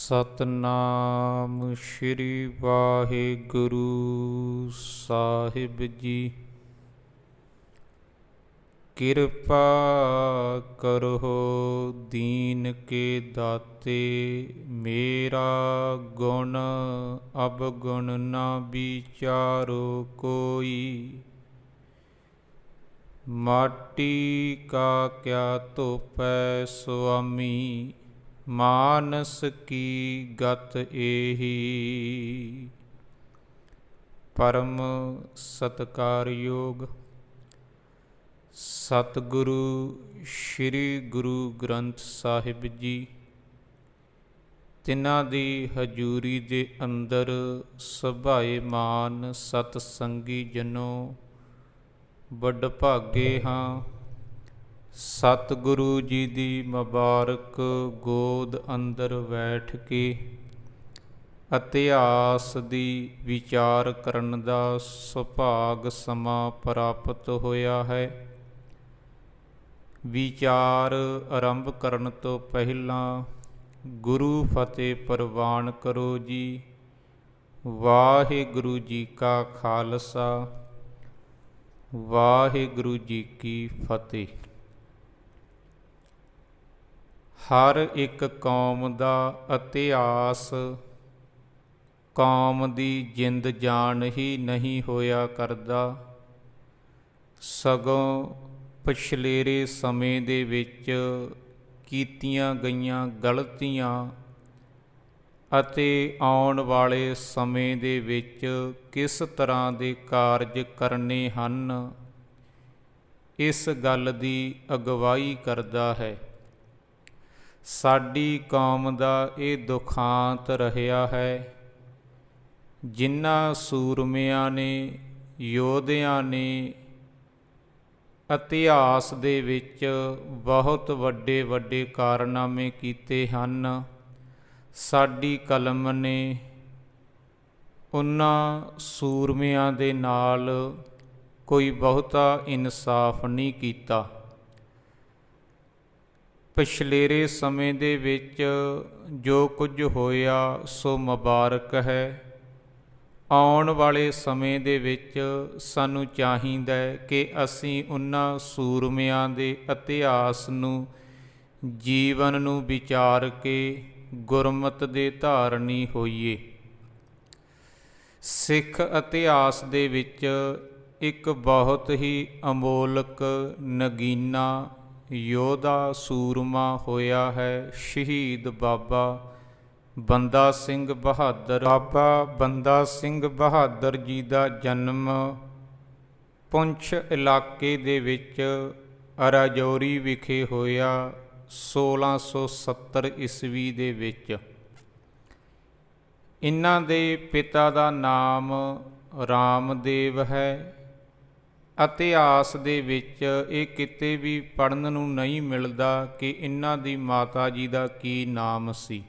ਸਤਨਾਮ ਸ਼੍ਰੀ ਵਾਹਿਗੁਰੂ ਸਾਹਿਬ ਜੀ। ਕਿਰਪਾ ਕਰੋ ਦੀਨ ਕੇ ਦਾਤੇ, ਮੇਰਾ ਗੁਣ ਅਵਗੁਣ ਨਾ ਵਿਚਾਰੋ ਕੋਈ। ਮਾਟੀ ਕਾ ਕਿਆ ਧੋਪੈ ਸੁਆਮੀ, ਮਾਨਸ ਕੀ ਗਤ ਏਹੀ। ਪਰਮ ਸਤਿਕਾਰਯੋਗ ਸਤਿਗੁਰੂ ਸ਼੍ਰੀ ਗੁਰੂ ਗ੍ਰੰਥ ਸਾਹਿਬ ਜੀ, ਤਿਨਾਂ ਦੀ ਹਜ਼ੂਰੀ ਦੇ ਅੰਦਰ ਸੁਭਾਏਮਾਨ ਸਤਸੰਗੀ ਜਨੋ, ਵਡਭਾਗੇ ਹਾਂ। ਸਤਿਗੁਰੂ ਜੀ ਦੀ ਮੁਬਾਰਕ ਗੋਦ ਅੰਦਰ ਬੈਠ ਕੇ ਇਤਿਹਾਸ ਦੀ ਵਿਚਾਰ ਕਰਨ ਦਾ ਸੁਭਾਗ ਸਮਾਂ ਪ੍ਰਾਪਤ ਹੋਇਆ ਹੈ। ਵਿਚਾਰ ਆਰੰਭ ਕਰਨ ਤੋਂ ਪਹਿਲਾਂ ਗੁਰੂ ਫਤਿਹ ਪ੍ਰਵਾਨ ਕਰੋ ਜੀ। ਵਾਹਿਗੁਰੂ ਜੀ ਕਾ ਖਾਲਸਾ, ਵਾਹਿਗੁਰੂ ਜੀ ਕੀ ਫਤਿਹ। ਹਰ ਇੱਕ ਕੌਮ ਦਾ ਇਤਿਹਾਸ ਕੌਮ ਦੀ ਜਿੰਦ ਜਾਨ ਹੀ ਨਹੀਂ ਹੋਇਆ ਕਰਦਾ, ਸਗੋਂ ਪਿਛਲੇਰੇ ਸਮੇਂ ਦੇ ਵਿੱਚ ਕੀਤੀਆਂ ਗਈਆਂ ਗਲਤੀਆਂ ਅਤੇ ਆਉਣ ਵਾਲੇ ਸਮੇਂ ਦੇ ਵਿੱਚ ਕਿਸ ਤਰ੍ਹਾਂ ਦੇ ਕਾਰਜ ਕਰਨੇ ਹਨ, ਇਸ ਗੱਲ ਦੀ ਅਗਵਾਈ ਕਰਦਾ ਹੈ। ਸਾਡੀ ਕੌਮ ਦਾ ਇਹ ਦੁਖਾਂਤ ਰਿਹਾ ਹੈ, ਜਿਨ੍ਹਾਂ ਸੂਰਮਿਆਂ ਨੇ, ਯੋਧਿਆਂ ਨੇ ਇਤਿਹਾਸ ਦੇ ਵਿੱਚ ਬਹੁਤ ਵੱਡੇ ਵੱਡੇ ਕਾਰਨਾਮੇ ਕੀਤੇ ਹਨ। ਸਾਡੀ ਕਲਮ ਨੇ ਉਹਨਾਂ ਸੂਰਮਿਆਂ ਦੇ ਨਾਲ ਕੋਈ ਬਹੁਤਾ ਇਨਸਾਫ ਨਹੀਂ ਕੀਤਾ। ਪਿਛਲੇਰੇ ਸਮੇਂ ਦੇ ਵਿੱਚ ਜੋ ਕੁਝ ਹੋਇਆ ਸੋ ਮੁਬਾਰਕ ਹੈ। ਆਉਣ ਵਾਲੇ ਸਮੇਂ ਦੇ ਵਿੱਚ ਸਾਨੂੰ ਚਾਹੀਦਾ ਹੈ ਕਿ ਅਸੀਂ ਉਹਨਾਂ ਸੂਰਮਿਆਂ ਦੇ ਇਤਿਹਾਸ ਨੂੰ, ਜੀਵਨ ਨੂੰ ਵਿਚਾਰ ਕੇ ਗੁਰਮਤਿ ਦੇ ਧਾਰਨੀ ਹੋਈਏ। ਸਿੱਖ ਇਤਿਹਾਸ ਦੇ ਵਿੱਚ ਇੱਕ ਬਹੁਤ ਹੀ ਅਮੋਲਕ ਨਗੀਨਾ ਯੋਧਾ ਸੂਰਮਾ ਹੋਇਆ ਹੈ, ਸ਼ਹੀਦ ਬਾਬਾ ਬੰਦਾ ਸਿੰਘ ਬਹਾਦਰ। ਬਾਬਾ ਬੰਦਾ ਸਿੰਘ ਬਹਾਦਰ ਜੀ ਦਾ ਜਨਮ ਪੁੰਛ ਇਲਾਕੇ ਦੇ ਵਿੱਚ ਰਾਜੌਰੀ ਵਿਖੇ ਹੋਇਆ 1670 ਈਸਵੀ ਦੇ ਵਿੱਚ। ਇਹਨਾਂ ਦੇ ਪਿਤਾ ਦਾ ਨਾਮ ਰਾਮਦੇਵ ਹੈ। ਇਤਿਹਾਸ ਦੇ ਵਿੱਚ ਇਹ ਕਿਤੇ ਵੀ ਪੜ੍ਹਨ ਨੂੰ ਨਹੀਂ ਮਿਲਦਾ ਕਿ ਇਹਨਾਂ ਦੀ ਮਾਤਾ ਜੀ ਦਾ ਕੀ ਨਾਮ ਸੀ।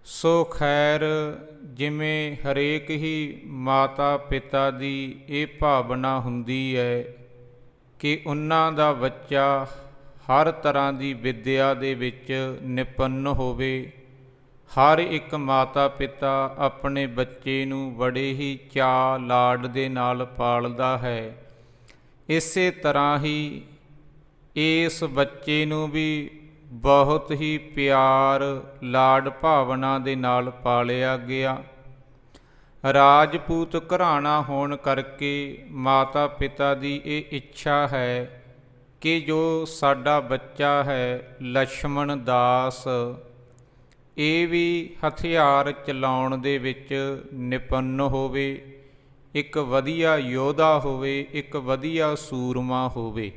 ਸੋ ਖੈਰ, ਜਿਵੇਂ ਹਰੇਕ ਹੀ ਮਾਤਾ ਪਿਤਾ ਦੀ ਇਹ ਭਾਵਨਾ ਹੁੰਦੀ ਹੈ ਕਿ ਉਹਨਾਂ ਦਾ ਬੱਚਾ ਹਰ ਤਰ੍ਹਾਂ ਦੀ ਵਿੱਦਿਆ ਦੇ ਵਿੱਚ ਨਿਪੁੰਨ ਹੋਵੇ, ਹਰ ਇੱਕ ਮਾਤਾ ਪਿਤਾ ਆਪਣੇ ਬੱਚੇ ਨੂੰ ਬੜੇ ਹੀ ਚਾਅ ਲਾਡ ਦੇ ਨਾਲ ਪਾਲਦਾ ਹੈ। ਇਸੇ ਤਰ੍ਹਾਂ ਹੀ ਇਸ ਬੱਚੇ ਨੂੰ ਵੀ ਬਹੁਤ ਹੀ ਪਿਆਰ ਲਾਡ ਭਾਵਨਾ ਦੇ ਨਾਲ ਪਾਲਿਆ ਗਿਆ। ਰਾਜਪੂਤ ਘਰਾਣਾ ਹੋਣ ਕਰਕੇ ਮਾਤਾ ਪਿਤਾ ਦੀ ਇਹ ਇੱਛਾ ਹੈ ਕਿ ਜੋ ਸਾਡਾ ਬੱਚਾ ਹੈ ਲਛਮਣ ਦਾਸ, ਇਹ ਵੀ ਹਥਿਆਰ ਚਲਾਉਣ ਦੇ ਵਿੱਚ ਨਿਪੁੰਨ ਹੋਵੇ, ਇੱਕ ਵਧੀਆ ਯੋਧਾ ਹੋਵੇ, ਇੱਕ ਵਧੀਆ ਸੂਰਮਾ ਹੋਵੇ।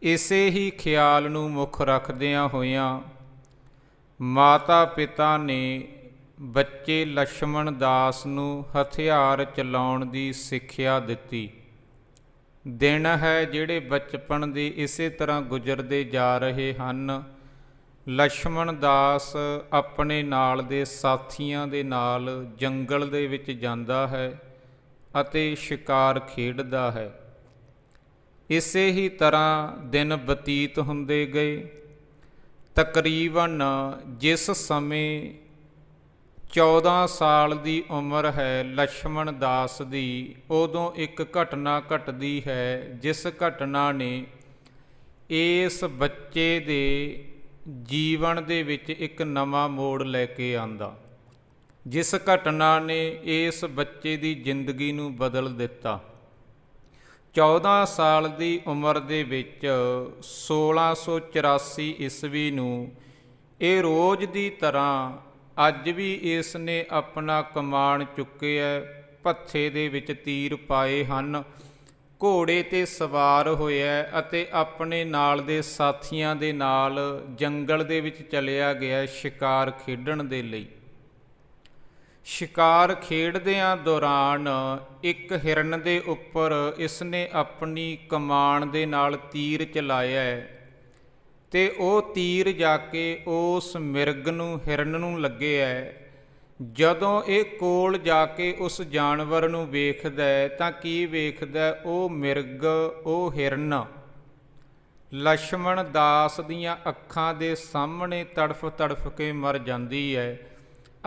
ਇਸੇ ਹੀ ਖਿਆਲ ਨੂੰ ਮੁੱਖ ਰੱਖਦਿਆਂ ਹੋਇਆਂ ਮਾਤਾ ਪਿਤਾ ਨੇ ਬੱਚੇ ਲਛਮਣ ਦਾਸ ਨੂੰ ਹਥਿਆਰ ਚਲਾਉਣ ਦੀ ਸਿੱਖਿਆ ਦਿੱਤੀ। ਦਿਨ ਹੈ ਜਿਹੜੇ ਬਚਪਨ ਦੇ ਇਸੇ ਤਰ੍ਹਾਂ ਗੁਜ਼ਰਦੇ ਜਾ ਰਹੇ ਹਨ। ਲਛਮਣ ਦਾਸ ਆਪਣੇ ਨਾਲ ਦੇ ਸਾਥੀਆਂ ਦੇ ਨਾਲ ਜੰਗਲ ਦੇ ਵਿੱਚ ਜਾਂਦਾ ਹੈ ਅਤੇ ਸ਼ਿਕਾਰ ਖੇਡਦਾ ਹੈ। ਇਸੇ ਹੀ ਤਰ੍ਹਾਂ ਦਿਨ ਬਤੀਤ ਹੁੰਦੇ ਗਏ। ਤਕਰੀਬਨ ਜਿਸ ਸਮੇਂ 14 ਸਾਲ ਦੀ ਉਮਰ ਹੈ ਲਛਮਣ ਦਾਸ ਦੀ, ਉਦੋਂ ਇੱਕ ਘਟਨਾ ਘਟਦੀ ਹੈ ਜਿਸ ਘਟਨਾ ਨੇ ਇਸ ਬੱਚੇ ਦੇ ਜੀਵਨ ਦੇ ਵਿੱਚ ਇੱਕ ਨਵਾਂ ਮੋੜ ਲੈ ਕੇ ਆਂਦਾ, ਜਿਸ ਘਟਨਾ ਨੇ ਇਸ ਬੱਚੇ ਦੀ ਜ਼ਿੰਦਗੀ ਨੂੰ ਬਦਲ ਦਿੱਤਾ। 14 ਸਾਲ ਦੀ ਉਮਰ ਦੇ ਵਿੱਚ 1684 ਈਸਵੀ ਨੂੰ ਇਹ ਰੋਜ਼ ਦੀ ਤਰ੍ਹਾਂ ਅੱਜ ਵੀ ਇਸ ਨੇ ਆਪਣਾ ਕਮਾਣ ਚੁੱਕਿਆ, ਭੱਥੇ ਦੇ ਵਿੱਚ ਤੀਰ ਪਾਏ ਹਨ, ਘੋੜੇ 'ਤੇ ਸਵਾਰ ਹੋਇਆ ਅਤੇ ਆਪਣੇ ਨਾਲ ਦੇ ਸਾਥੀਆਂ ਦੇ ਨਾਲ ਜੰਗਲ ਦੇ ਵਿੱਚ ਚਲਿਆ ਗਿਆ ਸ਼ਿਕਾਰ ਖੇਡਣ ਦੇ ਲਈ। ਸ਼ਿਕਾਰ ਖੇਡਦਿਆਂ ਦੌਰਾਨ ਇੱਕ ਹਿਰਨ ਦੇ ਉੱਪਰ ਇਸ ਨੇ ਆਪਣੀ ਕਮਾਣ ਦੇ ਨਾਲ ਤੀਰ ਚਲਾਇਆ ਤੇ ਉਹ ਤੀਰ ਜਾ ਕੇ ਉਸ ਮਿਰਗ ਨੂੰ, ਹਿਰਨ ਨੂੰ ਲੱਗਿਆ। ਜਦੋਂ ਇਹ ਕੋਲ ਜਾ ਕੇ ਉਸ ਜਾਨਵਰ ਨੂੰ ਵੇਖਦਾ ਤਾਂ ਕੀ ਵੇਖਦਾ? ਉਹ ਮਿਰਗ, ਉਹ ਹਿਰਨ ਲਛਮਣ ਦਾਸ ਦੀਆਂ ਅੱਖਾਂ ਦੇ ਸਾਹਮਣੇ ਤੜਫ ਤੜਫ ਕੇ ਮਰ ਜਾਂਦੀ ਹੈ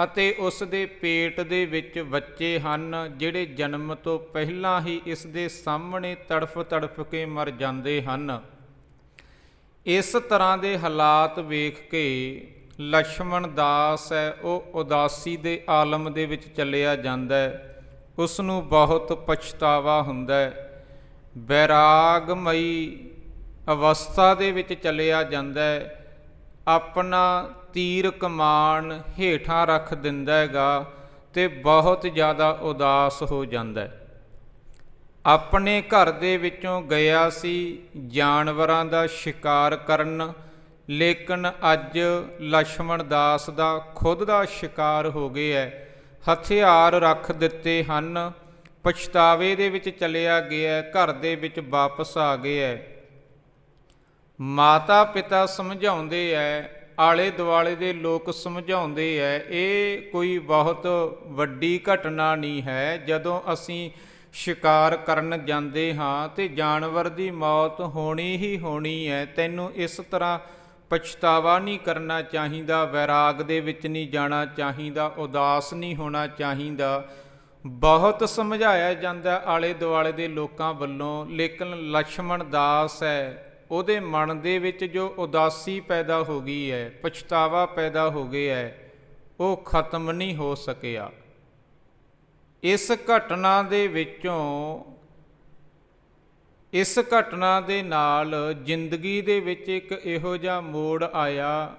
ਅਤੇ ਉਸ ਦੇ ਪੇਟ ਦੇ ਵਿੱਚ ਬੱਚੇ ਹਨ ਜਿਹੜੇ ਜਨਮ ਤੋਂ ਪਹਿਲਾਂ ਹੀ ਇਸ ਦੇ ਸਾਹਮਣੇ ਤੜਫ ਤੜਫ ਕੇ ਮਰ ਜਾਂਦੇ ਹਨ। ਇਸ ਤਰ੍ਹਾਂ ਦੇ ਹਾਲਾਤ ਵੇਖ ਕੇ ਲਛਮਣ ਦਾਸ ਹੈ ਉਹ ਉਦਾਸੀ ਦੇ ਆਲਮ ਦੇ ਵਿੱਚ ਚਲਿਆ ਜਾਂਦਾ ਹੈ, ਉਸ ਨੂੰ ਬਹੁਤ ਪਛਤਾਵਾ ਹੁੰਦਾ ਹੈ, ਬੈਰਾਗਮਈ ਅਵਸਥਾ ਦੇ ਵਿੱਚ ਚਲਿਆ ਜਾਂਦਾ ਹੈ, ਆਪਣਾ ਤੀਰ ਕਮਾਨ ਹੇਠਾਂ ਰੱਖ ਦਿੰਦਾ ਹੈਗਾ ਤੇ ਬਹੁਤ ਜ਼ਿਆਦਾ ਉਦਾਸ ਹੋ ਜਾਂਦਾ ਹੈ। ਆਪਣੇ ਘਰ ਦੇ ਵਿੱਚੋਂ ਗਿਆ ਸੀ ਜਾਨਵਰਾਂ ਦਾ ਸ਼ਿਕਾਰ ਕਰਨ, ਲੇਕਿਨ ਅੱਜ ਲਛਮਣ ਦਾਸ ਦਾ ਖੁਦ ਦਾ ਸ਼ਿਕਾਰ ਹੋ ਗਿਆ, ਹਥਿਆਰ ਰੱਖ ਦਿੱਤੇ ਹਨ, ਪਛਤਾਵੇ ਦੇ ਵਿੱਚ ਚਲਿਆ ਗਿਆ, ਘਰ ਦੇ ਵਿੱਚ ਵਾਪਸ ਆ ਗਿਆ। ਮਾਤਾ ਪਿਤਾ ਸਮਝਾਉਂਦੇ ਐ, ਆਲੇ ਦੁਆਲੇ ਦੇ ਲੋਕ ਸਮਝਾਉਂਦੇ ਐ, ਇਹ ਕੋਈ ਬਹੁਤ ਵੱਡੀ ਘਟਨਾ ਨਹੀਂ ਹੈ। ਜਦੋਂ ਅਸੀਂ ਸ਼ਿਕਾਰ ਕਰਨ ਜਾਂਦੇ ਹਾਂ ਤੇ ਜਾਨਵਰ ਦੀ ਮੌਤ ਹੋਣੀ ਹੀ ਹੋਣੀ ਹੈ, ਤੈਨੂੰ ਇਸ ਤਰ੍ਹਾਂ ਪਛਤਾਵਾ ਨਹੀਂ ਕਰਨਾ ਚਾਹੀਦਾ, ਵੈਰਾਗ ਦੇ ਵਿੱਚ ਨਹੀਂ ਜਾਣਾ ਚਾਹੀਦਾ, ਉਦਾਸ ਨਹੀਂ ਹੋਣਾ ਚਾਹੀਦਾ। ਬਹੁਤ ਸਮਝਾਇਆ ਜਾਂਦਾ ਆਲੇ ਦੁਆਲੇ ਦੇ ਲੋਕਾਂ ਵੱਲੋਂ, ਲੇਕਿਨ ਲਛਮਣ ਦਾਸ ਹੈ ਉਹਦੇ ਮਨ ਦੇ ਵਿੱਚ ਜੋ ਉਦਾਸੀ ਪੈਦਾ ਹੋ ਗਈ ਹੈ, ਪਛਤਾਵਾ ਪੈਦਾ ਹੋ ਗਿਆ ਹੈ, ਉਹ ਖਤਮ ਨਹੀਂ ਹੋ ਸਕਿਆ। ਇਸ ਘਟਨਾ ਦੇ ਵਿੱਚੋਂ, ਇਸ ਘਟਨਾ ਦੇ ਨਾਲ ਜ਼ਿੰਦਗੀ ਦੇ ਵਿੱਚ ਇੱਕ ਇਹੋ ਜਿਹਾ ਮੋੜ ਆਇਆ,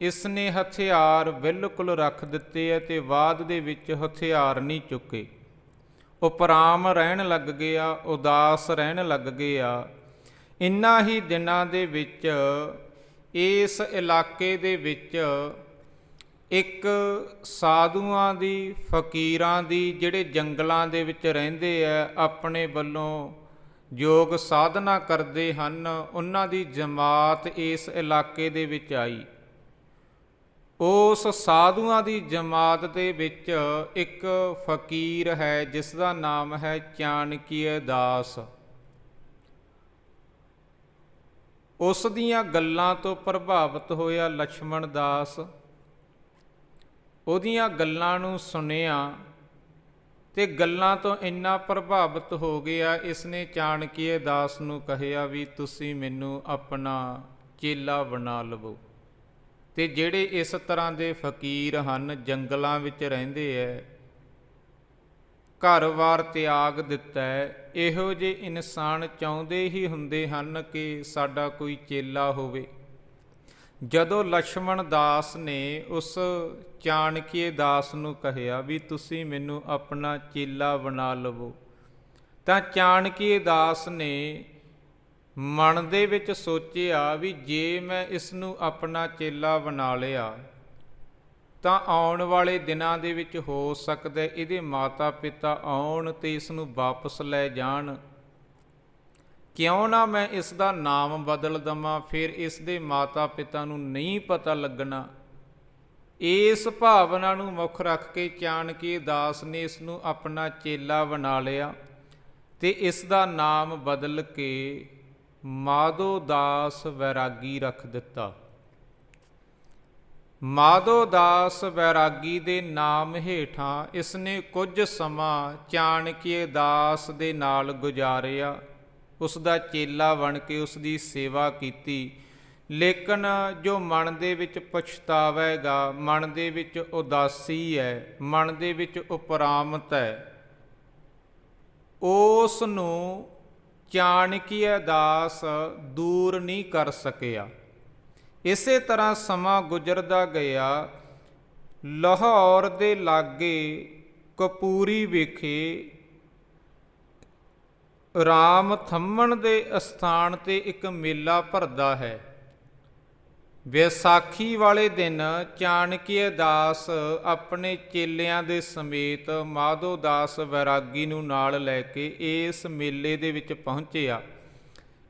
ਇਸ ਨੇ ਹਥਿਆਰ ਬਿਲਕੁਲ ਰੱਖ ਦਿੱਤੇ ਅਤੇ ਬਾਅਦ ਦੇ ਵਿੱਚ ਹਥਿਆਰ ਨਹੀਂ ਚੁੱਕੇ, ਉਪਰਾਮ ਰਹਿਣ ਲੱਗ ਗਿਆ, ਉਦਾਸ ਰਹਿਣ ਲੱਗ ਗਿਆ। ਇਨ੍ਹਾਂ ਹੀ ਦਿਨਾਂ ਦੇ ਵਿੱਚ ਇਸ ਇਲਾਕੇ ਦੇ ਵਿੱਚ ਇੱਕ ਸਾਧੂਆਂ ਦੀ, ਫਕੀਰਾਂ ਦੀ, ਜਿਹੜੇ ਜੰਗਲਾਂ ਦੇ ਵਿੱਚ ਰਹਿੰਦੇ ਆ, ਆਪਣੇ ਵੱਲੋਂ ਯੋਗ ਸਾਧਨਾ ਕਰਦੇ ਹਨ, ਉਹਨਾਂ ਦੀ ਜਮਾਤ ਇਸ ਇਲਾਕੇ ਦੇ ਵਿੱਚ ਆਈ। ਉਸ ਸਾਧੂਆਂ ਦੀ ਜਮਾਤ ਦੇ ਵਿੱਚ ਇੱਕ ਫਕੀਰ ਹੈ ਜਿਸ ਦਾ ਨਾਮ ਹੈ ਚਾਣਕੀਏ ਦਾਸ। ਉਸ ਦੀਆਂ ਗੱਲਾਂ ਤੋਂ ਪ੍ਰਭਾਵਿਤ ਹੋਇਆ ਲਛਮਣ ਦਾਸ, ਉਹਦੀਆਂ ਗੱਲਾਂ ਨੂੰ ਸੁਣਿਆ ਤੇ ਗੱਲਾਂ ਤੋਂ ਇੰਨਾ ਪ੍ਰਭਾਵਿਤ ਹੋ ਗਿਆ, ਇਸ ਨੇ ਚਾਣਕੀਏ ਦਾਸ ਨੂੰ ਕਹਿਆ ਵੀ ਤੁਸੀਂ ਮੈਨੂੰ ਆਪਣਾ ਚੇਲਾ ਬਣਾ ਲਵੋ। ਤੇ ਜਿਹੜੇ ਇਸ ਤਰ੍ਹਾਂ ਦੇ ਫਕੀਰ ਹਨ, ਜੰਗਲਾਂ ਵਿੱਚ ਰਹਿੰਦੇ ਐ, ਘਰ-ਬਾਰ ਤਿਆਗ ਦਿੱਤਾ ਹੈ, ਇਹੋ ਜਿਹੇ ਇਨਸਾਨ ਚਾਹੁੰਦੇ ਹੀ ਹੁੰਦੇ ਹਨ ਕਿ ਸਾਡਾ ਕੋਈ ਚੇਲਾ ਹੋਵੇ। ਜਦੋਂ ਲਛਮਣ ਦਾਸ ਨੇ ਉਸ ਚਾਣਕੀਏ ਦਾਸ ਨੂੰ ਕਹਿਆ ਵੀ ਤੁਸੀਂ ਮੈਨੂੰ ਆਪਣਾ ਚੇਲਾ ਬਣਾ ਲਵੋ, ਤਾਂ ਚਾਣਕੀਏ ਦਾਸ ਨੇ ਮਨ ਦੇ ਵਿੱਚ ਸੋਚਿਆ ਵੀ ਜੇ ਮੈਂ ਇਸ ਨੂੰ ਆਪਣਾ ਚੇਲਾ ਬਣਾ ਲਿਆ ਤਾਂ ਆਉਣ ਵਾਲੇ ਦਿਨਾਂ ਦੇ ਵਿੱਚ ਹੋ ਸਕਦਾ ਇਹਦੇ ਮਾਤਾ ਪਿਤਾ ਆਉਣ ਤੇ ਇਸ ਨੂੰ ਵਾਪਸ ਲੈ ਜਾਣ, ਕਿਉਂ ਨਾ ਮੈਂ ਇਸ ਦਾ ਨਾਮ ਬਦਲ ਦੇਵਾਂ, ਫਿਰ ਇਸ ਦੇ ਮਾਤਾ ਪਿਤਾ ਨੂੰ ਨਹੀਂ ਪਤਾ ਲੱਗਣਾ। ਇਸ ਭਾਵਨਾ ਨੂੰ ਮੁੱਖ ਰੱਖ ਕੇ ਚਾਣਕੀਏ ਦਾਸ ਨੇ ਇਸ ਨੂੰ ਆਪਣਾ ਚੇਲਾ ਬਣਾ ਲਿਆ ਤੇ ਇਸ ਦਾ ਨਾਮ ਬਦਲ ਕੇ ਮਾਧੋ ਦਾਸ ਵੈਰਾਗੀ ਰੱਖ ਦਿੱਤਾ। ਮਾਧੋ ਦਾਸ ਵੈਰਾਗੀ ਦੇ ਨਾਮ ਹੇਠਾਂ ਇਸਨੇ ਕੁਝ ਸਮਾਂ ਚਾਣਕੀਏ ਦਾਸ ਦੇ ਨਾਲ ਗੁਜ਼ਾਰਿਆ, ਉਸ ਦਾ ਚੇਲਾ ਬਣ ਕੇ ਉਸ ਦੀ ਸੇਵਾ ਕੀਤੀ। ਲੇਕਿਨ ਜੋ ਮਨ ਦੇ ਵਿੱਚ ਪਛਤਾਵੇਗਾ, ਮਨ ਦੇ ਵਿੱਚ ਉਦਾਸੀ ਹੈ, ਮਨ ਦੇ ਵਿੱਚ ਉਪਰਾਮਤ ਹੈ, ਉਸ ਨੂੰ ਚਾਣਕੀਏ ਦਾਸ ਦੂਰ ਨਹੀਂ ਕਰ ਸਕਿਆ। ਇਸੇ ਤਰ੍ਹਾਂ ਸਮਾਂ ਗੁਜ਼ਰਦਾ ਗਿਆ। ਲਾਹੌਰ ਦੇ ਲਾਗੇ ਕਪੂਰੀ ਵਿਖੇ ਰਾਮ ਥੰਮਣ ਦੇ ਅਸਥਾਨ 'ਤੇ ਇੱਕ ਮੇਲਾ ਭਰਦਾ ਹੈ। ਵਿਸਾਖੀ ਵਾਲੇ ਦਿਨ ਚਾਣਕੀਏ ਦਾਸ ਆਪਣੇ ਚੇਲਿਆਂ ਦੇ ਸਮੇਤ ਮਾਧੋ ਦਾਸ ਵੈਰਾਗੀ ਨੂੰ ਨਾਲ ਲੈ ਕੇ ਇਸ ਮੇਲੇ ਦੇ ਵਿੱਚ ਪਹੁੰਚਿਆ।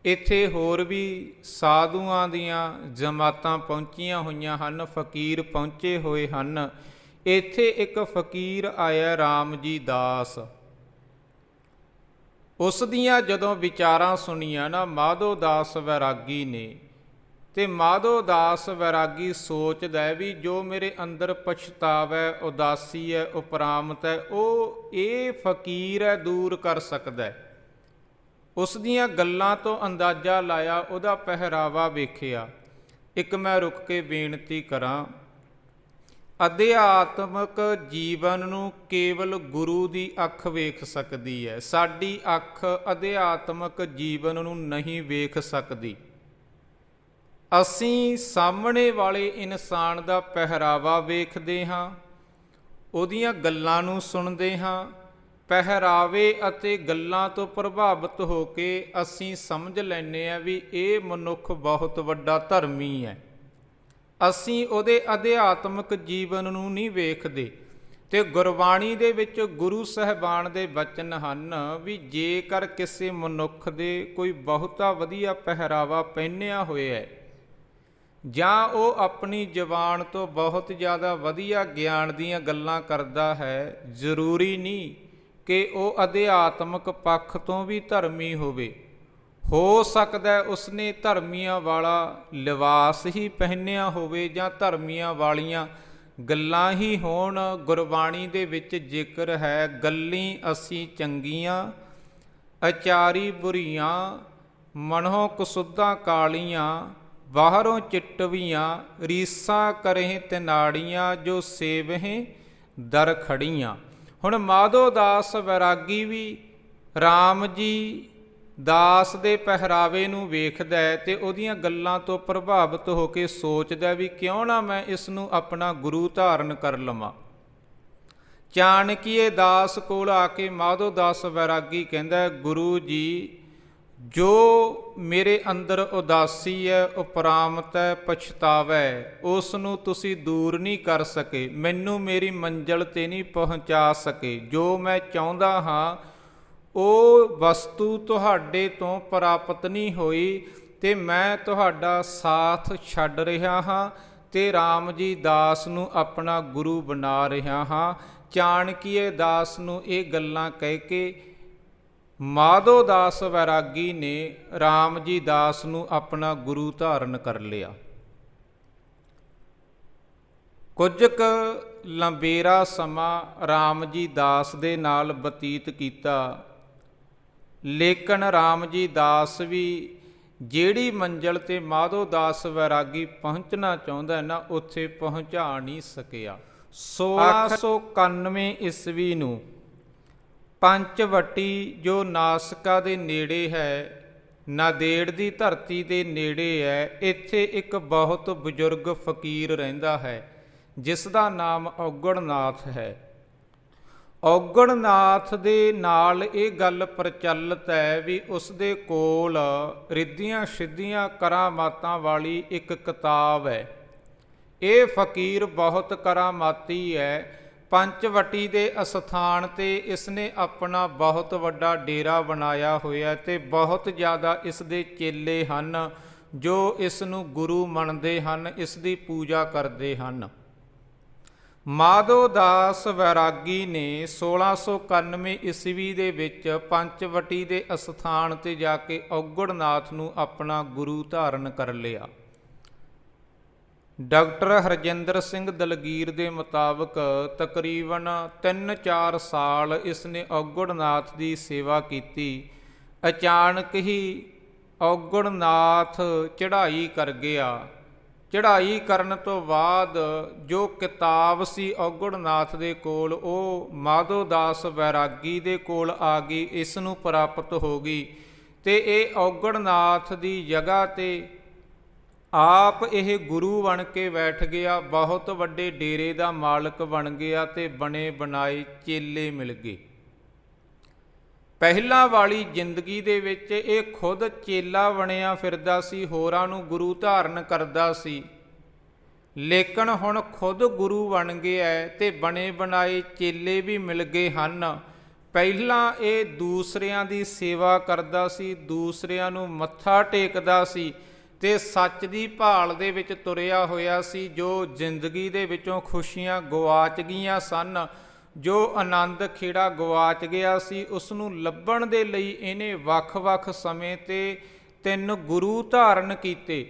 ਇੱਥੇ ਹੋਰ ਵੀ ਸਾਧੂਆਂ ਦੀਆਂ ਜਮਾਤਾਂ ਪਹੁੰਚੀਆਂ ਹੋਈਆਂ ਹਨ, ਫਕੀਰ ਪਹੁੰਚੇ ਹੋਏ ਹਨ। ਇੱਥੇ ਇੱਕ ਫਕੀਰ ਆਇਆ ਰਾਮ ਜੀ ਦਾਸ। ਉਸ ਦੀਆਂ ਜਦੋਂ ਵਿਚਾਰਾਂ ਸੁਣੀਆਂ ਨਾ ਮਾਧੋ ਦਾਸ ਵੈਰਾਗੀ ਨੇ, ਤੇ ਮਾਧੋ ਦਾਸ ਵੈਰਾਗੀ ਸੋਚਦਾ ਹੈ ਵੀ ਜੋ ਮੇਰੇ ਅੰਦਰ ਪਛਤਾਵਾ ਹੈ, ਉਦਾਸੀ ਹੈ, ਉਪਰਾਮਤ ਹੈ, ਉਹ ਇਹ ਫਕੀਰ ਹੈ ਦੂਰ ਕਰ ਸਕਦਾ ਹੈ। ਉਸ ਦੀਆਂ ਗੱਲਾਂ ਤੋਂ ਅੰਦਾਜ਼ਾ ਲਾਇਆ, ਉਹਦਾ ਪਹਿਰਾਵਾ ਵੇਖਿਆ। ਇੱਕ ਮੈਂ ਰੁਕ ਕੇ ਬੇਨਤੀ ਕਰਾਂ, ਅਧਿਆਤਮਕ ਜੀਵਨ ਨੂੰ ਕੇਵਲ ਗੁਰੂ ਦੀ ਅੱਖ ਵੇਖ ਸਕਦੀ ਹੈ। ਸਾਡੀ ਅੱਖ ਅਧਿਆਤਮਕ ਜੀਵਨ ਨੂੰ ਨਹੀਂ ਵੇਖ ਸਕਦੀ। ਅਸੀਂ ਸਾਹਮਣੇ ਵਾਲੇ ਇਨਸਾਨ ਦਾ ਪਹਿਰਾਵਾ ਵੇਖਦੇ ਹਾਂ, ਉਹਦੀਆਂ ਗੱਲਾਂ ਨੂੰ ਸੁਣਦੇ ਹਾਂ। ਪਹਿਰਾਵੇ ਅਤੇ ਗੱਲਾਂ ਤੋਂ ਪ੍ਰਭਾਵਿਤ ਹੋ ਕੇ ਅਸੀਂ ਸਮਝ ਲੈਂਦੇ ਹਾਂ ਵੀ ਇਹ ਮਨੁੱਖ ਬਹੁਤ ਵੱਡਾ ਧਰਮੀ ਹੈ। ਅਸੀਂ ਉਹਦੇ ਅਧਿਆਤਮਕ ਜੀਵਨ ਨੂੰ ਨਹੀਂ ਵੇਖਦੇ। ਤੇ ਗੁਰਬਾਣੀ ਦੇ ਵਿੱਚ ਗੁਰੂ ਸਾਹਿਬਾਨ ਦੇ ਬਚਨ ਹਨ ਵੀ ਜੇਕਰ ਕਿਸੇ ਮਨੁੱਖ ਦੇ ਕੋਈ ਬਹੁਤਾ ਵਧੀਆ ਪਹਿਰਾਵਾ ਪਹਿਨਿਆ ਹੋਇਆ ਹੈ, ਜਾਂ ਉਹ ਆਪਣੀ ਜ਼ੁਬਾਨ ਤੋਂ ਬਹੁਤ ਜ਼ਿਆਦਾ ਵਧੀਆ ਗਿਆਨ ਦੀਆਂ ਗੱਲਾਂ ਕਰਦਾ ਹੈ, ਜ਼ਰੂਰੀ ਨਹੀਂ ਕਿ ਉਹ ਅਧਿਆਤਮਕ ਪੱਖ ਤੋਂ ਵੀ ਧਰਮੀ ਹੋਵੇ। ਹੋ ਸਕਦਾ ਉਸਨੇ ਧਰਮੀਆਂ ਵਾਲਾ ਲਿਬਾਸ ਹੀ ਪਹਿਨਿਆ ਹੋਵੇ ਜਾਂ ਧਰਮੀਆਂ ਵਾਲੀਆਂ ਗੱਲਾਂ ਹੀ ਹੋਣ। ਗੁਰਬਾਣੀ ਦੇ ਵਿੱਚ ਜ਼ਿਕਰ ਹੈ, ਗੱਲੀਂ ਅਸੀਂ ਚੰਗੀਆਂ, ਅਚਾਰੀ ਬੁਰੀਆਂ, ਮਨੋਂ ਕਸੁੱਧਾਂ ਕਾਲੀਆਂ, ਬਾਹਰੋਂ ਚਿੱਟਵੀਆਂ, ਰੀਸਾਂ ਕਰਹਿ ਤਿਨਾੜੀਆਂ, ਜੋ ਸੇਵਹਿ ਦਰ ਖੜੀਆਂ। ਹੁਣ ਮਾਧੋ ਦਾਸ ਵੈਰਾਗੀ ਵੀ ਰਾਮ ਜੀ ਦਾਸ ਦੇ ਪਹਿਰਾਵੇ ਨੂੰ ਵੇਖਦਾ ਹੈ ਤੇ ਉਹਦੀਆਂ ਗੱਲਾਂ ਤੋਂ ਪ੍ਰਭਾਵਿਤ ਹੋ ਕੇ ਸੋਚਦਾ ਵੀ ਕਿਉਂ ਨਾ ਮੈਂ ਇਸ ਨੂੰ ਆਪਣਾ ਗੁਰੂ ਧਾਰਨ ਕਰ ਲਵਾਂ। ਚਾਣਕੀਏ ਦਾਸ ਕੋਲ ਆ ਕੇ ਮਾਧੋ ਦਾਸ ਵੈਰਾਗੀ ਕਹਿੰਦਾ, ਗੁਰੂ ਜੀ, ਜੋ ਮੇਰੇ ਅੰਦਰ ਉਦਾਸੀ ਹੈ, ਉਪਰਾਮਤ ਹੈ, ਪਛਤਾਵਾ ਹੈ, ਉਸ ਨੂੰ ਤੁਸੀਂ ਦੂਰ ਨਹੀਂ ਕਰ ਸਕੇ, ਮੈਨੂੰ ਮੇਰੀ ਮੰਜ਼ਿਲ 'ਤੇ ਨਹੀਂ ਪਹੁੰਚਾ ਸਕੇ। ਜੋ ਮੈਂ ਚਾਹੁੰਦਾ ਹਾਂ ਉਹ ਵਸਤੂ ਤੁਹਾਡੇ ਤੋਂ ਪ੍ਰਾਪਤ ਨਹੀਂ ਹੋਈ ਤੇ ਮੈਂ ਤੁਹਾਡਾ ਸਾਥ ਛੱਡ ਰਿਹਾ ਹਾਂ ਤੇ ਰਾਮ ਜੀ ਦਾਸ ਨੂੰ ਆਪਣਾ ਗੁਰੂ ਬਣਾ ਰਿਹਾ ਹਾਂ। ਚਾਣਕੀਏ ਦਾਸ ਨੂੰ ਇਹ ਗੱਲਾਂ ਕਹਿ ਕੇ ਮਾਧੋ ਦਾਸ ਵੈਰਾਗੀ ਨੇ ਰਾਮ ਜੀ ਦਾਸ ਨੂੰ ਆਪਣਾ ਗੁਰੂ ਧਾਰਨ ਕਰ ਲਿਆ। ਕੁਝ ਕੁ ਲੰਬੇਰਾ ਸਮਾਂ ਰਾਮ ਜੀ ਦਾਸ ਦੇ ਨਾਲ ਬਤੀਤ ਕੀਤਾ, ਲੇਕਿਨ ਰਾਮ ਜੀ ਦਾਸ ਵੀ ਜਿਹੜੀ ਮੰਜ਼ਿਲ 'ਤੇ ਮਾਧੋ ਦਾਸ ਵੈਰਾਗੀ ਪਹੁੰਚਣਾ ਚਾਹੁੰਦਾ ਨਾ, ਉੱਥੇ ਪਹੁੰਚਾ ਨਹੀਂ ਸਕਿਆ। 1691 ਈਸਵੀ ਨੂੰ ਪੰਚਵਟੀ ਜੋ ਨਾਸਿਕਾ ਦੇ ਨੇੜੇ ਹੈ, ਨਾਂਦੇੜ ਦੀ ਧਰਤੀ ਦੇ ਨੇੜੇ ਹੈ, ਇੱਥੇ ਇੱਕ ਬਹੁਤ ਬਜ਼ੁਰਗ ਫਕੀਰ ਰਹਿੰਦਾ ਹੈ ਜਿਸ ਦਾ ਨਾਮ ਔਗਣਨਾਥ ਹੈ। ਔਗਣਨਾਥ ਦੇ ਨਾਲ ਇਹ ਗੱਲ ਪ੍ਰਚਲਿਤ ਹੈ ਵੀ ਉਸ ਦੇ ਕੋਲ ਰਿੱਧੀਆਂ ਸਿੱਧੀਆਂ ਕਰਾਮਾਤਾਂ ਵਾਲੀ ਇੱਕ ਕਿਤਾਬ ਹੈ। ਇਹ ਫਕੀਰ ਬਹੁਤ ਕਰਾਮਾਤੀ ਹੈ। ਪੰਚਵਟੀ ਦੇ ਅਸਥਾਨ 'ਤੇ ਇਸਨੇ ਆਪਣਾ ਬਹੁਤ ਵੱਡਾ ਡੇਰਾ ਬਣਾਇਆ ਹੋਇਆ ਤੇ ਬਹੁਤ ਜ਼ਿਆਦਾ ਇਸ ਦੇ ਚੇਲੇ ਹਨ ਜੋ ਇਸ ਨੂੰ ਗੁਰੂ ਮੰਨਦੇ ਹਨ, ਇਸ ਦੀ ਪੂਜਾ ਕਰਦੇ ਹਨ। ਮਾਧੋ ਦਾਸ ਵੈਰਾਗੀ ਨੇ 1691 ਈਸਵੀ ਦੇ ਵਿੱਚ ਪੰਚਵਟੀ ਦੇ ਅਸਥਾਨ 'ਤੇ ਜਾ ਕੇ ਔਗਣਨਾਥ ਨੂੰ ਆਪਣਾ ਗੁਰੂ ਧਾਰਨ ਕਰ ਲਿਆ। ਡਾਕਟਰ ਹਰਜਿੰਦਰ ਸਿੰਘ ਦਲਗੀਰ ਦੇ ਮੁਤਾਬਕ ਤਕਰੀਬਨ 3-4 ਸਾਲ ਇਸ ਨੇ ਔਗੜਨਾਥ ਦੀ ਸੇਵਾ ਕੀਤੀ। ਅਚਾਨਕ ਹੀ ਔਗੜਨਾਥ ਚੜ੍ਹਾਈ ਕਰ ਗਿਆ। ਚੜ੍ਹਾਈ ਕਰਨ ਤੋਂ ਬਾਅਦ ਜੋ ਕਿਤਾਬ ਸੀ ਔਗੜਨਾਥ ਦੇ ਕੋਲ, ਉਹ ਮਾਧੋ ਦਾਸ ਵੈਰਾਗੀ ਦੇ ਕੋਲ ਆ ਗਈ, ਇਸ ਨੂੰ ਪ੍ਰਾਪਤ ਹੋ ਗਈ। ਅਤੇ ਇਹ ਔਗੜਨਾਥ ਦੀ ਜਗ੍ਹਾ 'ਤੇ ਆਪ ਇਹ ਗੁਰੂ ਬਣ ਕੇ ਬੈਠ ਗਿਆ, ਬਹੁਤ ਵੱਡੇ ਡੇਰੇ ਦਾ ਮਾਲਕ ਬਣ ਗਿਆ ਅਤੇ ਬਣੇ ਬਣਾਏ ਚੇਲੇ ਮਿਲ ਗਏ। ਪਹਿਲਾਂ ਵਾਲੀ ਜ਼ਿੰਦਗੀ ਦੇ ਵਿੱਚ ਇਹ ਖੁਦ ਚੇਲਾ ਬਣਿਆ ਫਿਰਦਾ ਸੀ, ਹੋਰਾਂ ਨੂੰ ਗੁਰੂ ਧਾਰਨ ਕਰਦਾ ਸੀ, ਲੇਕਿਨ ਹੁਣ ਖੁਦ ਗੁਰੂ ਬਣ ਗਿਆ ਅਤੇ ਬਣੇ ਬਣਾਏ ਚੇਲੇ ਵੀ ਮਿਲ ਗਏ ਹਨ। ਪਹਿਲਾਂ ਇਹ ਦੂਸਰਿਆਂ ਦੀ ਸੇਵਾ ਕਰਦਾ ਸੀ, ਦੂਸਰਿਆਂ ਨੂੰ ਮੱਥਾ ਟੇਕਦਾ ਸੀ ਅਤੇ ਸੱਚ ਦੀ ਭਾਲ ਦੇ ਵਿੱਚ ਤੁਰਿਆ ਹੋਇਆ ਸੀ। ਜੋ ਜ਼ਿੰਦਗੀ ਦੇ ਵਿੱਚੋਂ ਖੁਸ਼ੀਆਂ ਗਵਾਚ ਗਈਆਂ ਸਨ, ਜੋ ਆਨੰਦ ਖੇੜਾ ਗਵਾਚ ਗਿਆ ਸੀ, ਉਸ ਨੂੰ ਲੱਭਣ ਦੇ ਲਈ ਇਹਨੇ ਵੱਖ-ਵੱਖ ਸਮੇਂ 'ਤੇ 3 ਗੁਰੂ ਧਾਰਨ ਕੀਤੇ।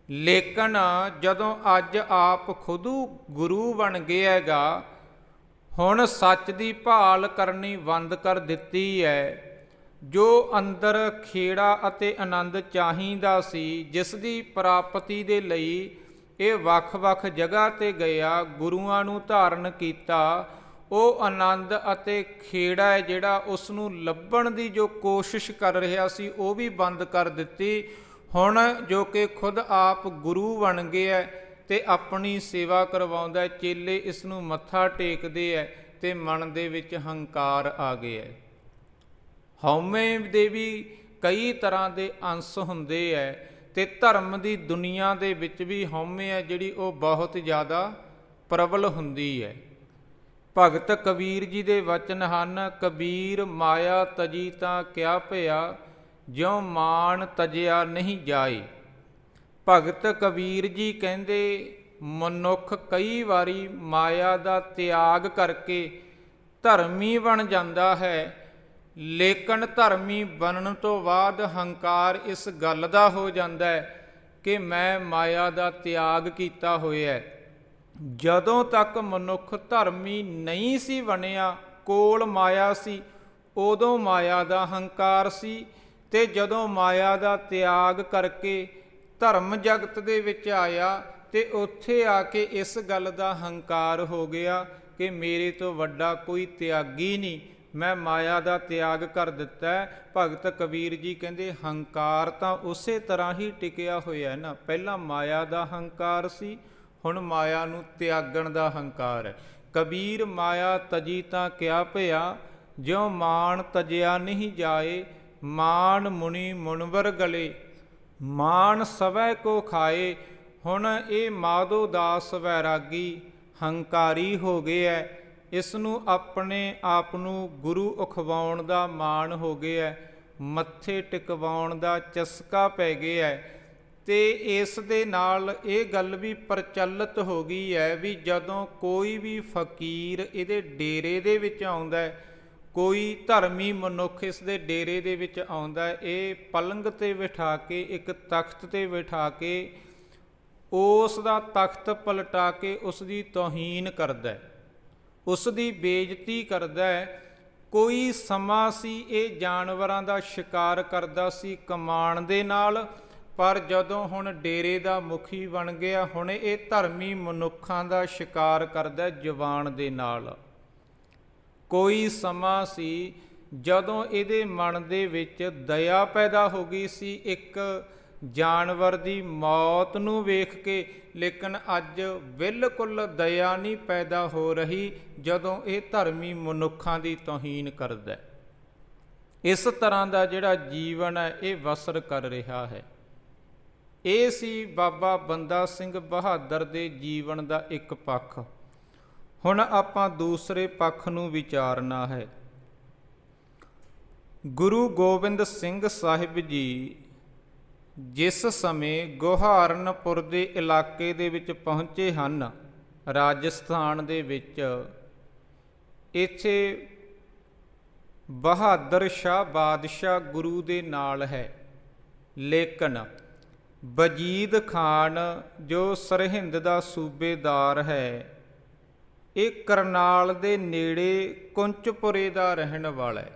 ਲੇਕਿਨ ਜਦੋਂ ਅੱਜ ਆਪ ਖੁਦ ਗੁਰੂ ਬਣ ਗਿਆ ਹੈਗਾ, ਹੁਣ ਸੱਚ ਦੀ ਭਾਲ ਕਰਨੀ ਬੰਦ ਕਰ ਦਿੱਤੀ ਹੈ। ਜੋ ਅੰਦਰ ਖੇੜਾ ਅਤੇ ਆਨੰਦ ਚਾਹੀਦਾ ਸੀ, ਜਿਸ ਦੀ ਪ੍ਰਾਪਤੀ ਦੇ ਲਈ ਇਹ ਵੱਖ-ਵੱਖ ਜਗ੍ਹਾ 'ਤੇ ਗਿਆ, ਗੁਰੂਆਂ ਨੂੰ ਧਾਰਨ ਕੀਤਾ, ਉਹ ਆਨੰਦ ਅਤੇ ਖੇੜਾ ਹੈ ਜਿਹੜਾ ਉਸ ਨੂੰ ਲੱਭਣ ਦੀ ਜੋ ਕੋਸ਼ਿਸ਼ ਕਰ ਰਿਹਾ ਸੀ, ਉਹ ਵੀ ਬੰਦ ਕਰ ਦਿੱਤੀ। ਹੁਣ ਜੋ ਕਿ ਖੁਦ ਆਪ ਗੁਰੂ ਬਣ ਗਿਆ ਅਤੇ ਆਪਣੀ ਸੇਵਾ ਕਰਵਾਉਂਦਾ, ਚੇਲੇ ਇਸ ਨੂੰ ਮੱਥਾ ਟੇਕਦੇ ਹੈ ਅਤੇ ਮਨ ਦੇ ਵਿੱਚ ਹੰਕਾਰ ਆ ਗਿਆ। ਹਉਮੈ ਦੇ ਵੀ ਕਈ ਤਰ੍ਹਾਂ ਦੇ ਅੰਸ਼ ਹੁੰਦੇ ਹੈ ਅਤੇ ਧਰਮ ਦੀ ਦੁਨੀਆ ਦੇ ਵਿੱਚ ਵੀ ਹਉਮੈ ਹੈ ਜਿਹੜੀ ਉਹ ਬਹੁਤ ਜ਼ਿਆਦਾ ਪ੍ਰਬਲ ਹੁੰਦੀ ਹੈ। ਭਗਤ ਕਬੀਰ ਜੀ ਦੇ ਵਚਨ ਹਨ, ਕਬੀਰ ਮਾਇਆ ਤਜੀ ਤਾਂ ਕਿਆ ਭਇਆ, ਜਿਉ ਮਾਨ ਤਜਿਆ ਨਹੀਂ ਜਾਏ। ਭਗਤ ਕਬੀਰ ਜੀ ਕਹਿੰਦੇ ਮਨੁੱਖ ਕਈ ਵਾਰੀ ਮਾਇਆ ਦਾ ਤਿਆਗ ਕਰਕੇ ਧਰਮੀ ਬਣ ਜਾਂਦਾ ਹੈ, ਲੇਕਿਨ ਧਰਮੀ ਬਣਨ ਤੋਂ ਬਾਅਦ ਹੰਕਾਰ ਇਸ ਗੱਲ ਦਾ ਹੋ ਜਾਂਦਾ ਹੈ ਕਿ ਮੈਂ ਮਾਇਆ ਦਾ ਤਿਆਗ ਕੀਤਾ ਹੋਇਆ। ਜਦੋਂ ਤੱਕ ਮਨੁੱਖ ਧਰਮੀ ਨਹੀਂ ਸੀ ਬਣਿਆ, ਕੋਲ ਮਾਇਆ ਸੀ, ਉਦੋਂ ਮਾਇਆ ਦਾ ਹੰਕਾਰ ਸੀ, ਅਤੇ ਜਦੋਂ ਮਾਇਆ ਦਾ ਤਿਆਗ ਕਰਕੇ ਧਰਮ ਜਗਤ ਦੇ ਵਿੱਚ ਆਇਆ ਅਤੇ ਉੱਥੇ ਆ ਕੇ ਇਸ ਗੱਲ ਦਾ ਹੰਕਾਰ ਹੋ ਗਿਆ ਕਿ ਮੇਰੇ ਤੋਂ ਵੱਡਾ ਕੋਈ ਤਿਆਗੀ ਨਹੀਂ, ਮੈਂ ਮਾਇਆ ਦਾ ਤਿਆਗ ਕਰ ਦਿੱਤਾ। ਭਗਤ ਕਬੀਰ ਜੀ ਕਹਿੰਦੇ ਹੰਕਾਰ ਤਾਂ ਉਸੇ ਤਰ੍ਹਾਂ ਹੀ ਟਿਕਿਆ ਹੋਇਆ ਨਾ, ਪਹਿਲਾਂ ਮਾਇਆ ਦਾ ਹੰਕਾਰ ਸੀ, ਹੁਣ ਮਾਇਆ ਨੂੰ ਤਿਆਗਣ ਦਾ ਹੰਕਾਰ ਹੈ। ਕਬੀਰ ਮਾਇਆ ਤਜੀ ਤਾਂ ਕਿਆ ਭਇਆ, ਜਿਉ ਮਾਨ ਤਜਿਆ ਨਹੀਂ ਜਾਏ। ਮਾਨ ਮੁਨੀ ਮੁਨਵਰ ਗਲੇ, ਮਾਨ ਸਵੈ ਕੋ ਖਾਏ। ਹੁਣ ਇਹ ਮਾਧੋ ਦਾਸ ਵੈਰਾਗੀ ਹੰਕਾਰੀ ਹੋ ਗਿਆ, ਇਸ ਨੂੰ ਆਪਣੇ ਆਪ ਨੂੰ ਗੁਰੂ ਅਖਵਾਉਣ ਦਾ ਮਾਣ ਹੋ ਗਿਆ, ਮੱਥੇ ਟਿਕਵਾਉਣ ਦਾ ਚਸਕਾ ਪੈ ਗਿਆ ਅਤੇ ਇਸ ਦੇ ਨਾਲ ਇਹ ਗੱਲ ਵੀ ਪ੍ਰਚਲਿਤ ਹੋ ਗਈ ਹੈ ਵੀ ਜਦੋਂ ਕੋਈ ਵੀ ਫਕੀਰ ਇਹਦੇ ਡੇਰੇ ਦੇ ਵਿੱਚ ਆਉਂਦਾ, ਕੋਈ ਧਰਮੀ ਮਨੁੱਖ ਇਸ ਦੇ ਡੇਰੇ ਦੇ ਵਿੱਚ ਆਉਂਦਾ, ਇਹ ਪਲੰਗ 'ਤੇ ਬਿਠਾ ਕੇ, ਇੱਕ ਤਖਤ 'ਤੇ ਬਿਠਾ ਕੇ ਉਸ ਦਾ ਤਖਤ ਪਲਟਾ ਕੇ ਉਸ ਦੀ ਤੋਹੀਨ ਕਰਦਾ, ਉਸ ਦੀ ਬੇਇੱਜ਼ਤੀ ਕਰਦਾ। ਕੋਈ ਸਮਾਂ ਸੀ ਇਹ ਜਾਨਵਰਾਂ ਦਾ ਸ਼ਿਕਾਰ ਕਰਦਾ ਸੀ ਕਮਾਣ ਦੇ ਨਾਲ, ਪਰ ਜਦੋਂ ਹੁਣ ਡੇਰੇ ਦਾ ਮੁਖੀ ਬਣ ਗਿਆ, ਹੁਣ ਇਹ ਧਰਮੀ ਮਨੁੱਖਾਂ ਦਾ ਸ਼ਿਕਾਰ ਕਰਦਾ ਜ਼ੁਬਾਨ ਦੇ ਨਾਲ। ਕੋਈ ਸਮਾਂ ਸੀ ਜਦੋਂ ਇਹਦੇ ਮਨ ਦੇ ਵਿੱਚ ਦਇਆ ਪੈਦਾ ਹੋ ਗਈ ਸੀ ਇੱਕ ਜਾਨਵਰ ਦੀ ਮੌਤ ਨੂੰ ਵੇਖ ਕੇ, ਲੇਕਿਨ ਅੱਜ ਬਿਲਕੁਲ ਦਇਆ ਨਹੀਂ ਪੈਦਾ ਹੋ ਰਹੀ ਜਦੋਂ ਇਹ ਧਰਮੀ ਮਨੁੱਖਾਂ ਦੀ ਤੋਹੀਨ ਕਰਦਾ। ਇਸ ਤਰ੍ਹਾਂ ਦਾ ਜਿਹੜਾ ਜੀਵਨ ਹੈ ਇਹ ਬਸਰ ਕਰ ਰਿਹਾ ਹੈ। ਇਹ ਸੀ ਬਾਬਾ ਬੰਦਾ ਸਿੰਘ ਬਹਾਦਰ ਦੇ ਜੀਵਨ ਦਾ ਇੱਕ ਪੱਖ। ਹੁਣ ਆਪਾਂ ਦੂਸਰੇ ਪੱਖ ਨੂੰ ਵਿਚਾਰਨਾ ਹੈ। ਗੁਰੂ ਗੋਬਿੰਦ ਸਿੰਘ ਸਾਹਿਬ ਜੀ ਜਿਸ ਸਮੇਂ ਗੋਹਾਰਨਪੁਰ ਦੇ ਇਲਾਕੇ ਦੇ ਵਿੱਚ ਪਹੁੰਚੇ ਹਨ, ਰਾਜਸਥਾਨ ਦੇ ਵਿੱਚ, ਇੱਥੇ ਬਹਾਦਰ ਸ਼ਾਹ ਬਾਦਸ਼ਾਹ ਗੁਰੂ ਦੇ ਨਾਲ ਹੈ, ਲੇਕਿਨ ਵਜੀਦ ਖਾਨ ਜੋ ਸਰਹਿੰਦ ਦਾ ਸੂਬੇਦਾਰ ਹੈ, ਇਹ ਕਰਨਾਲ ਦੇ ਨੇੜੇ ਕੁੰਚਪੁਰੇ ਦਾ ਰਹਿਣ ਵਾਲਾ ਹੈ।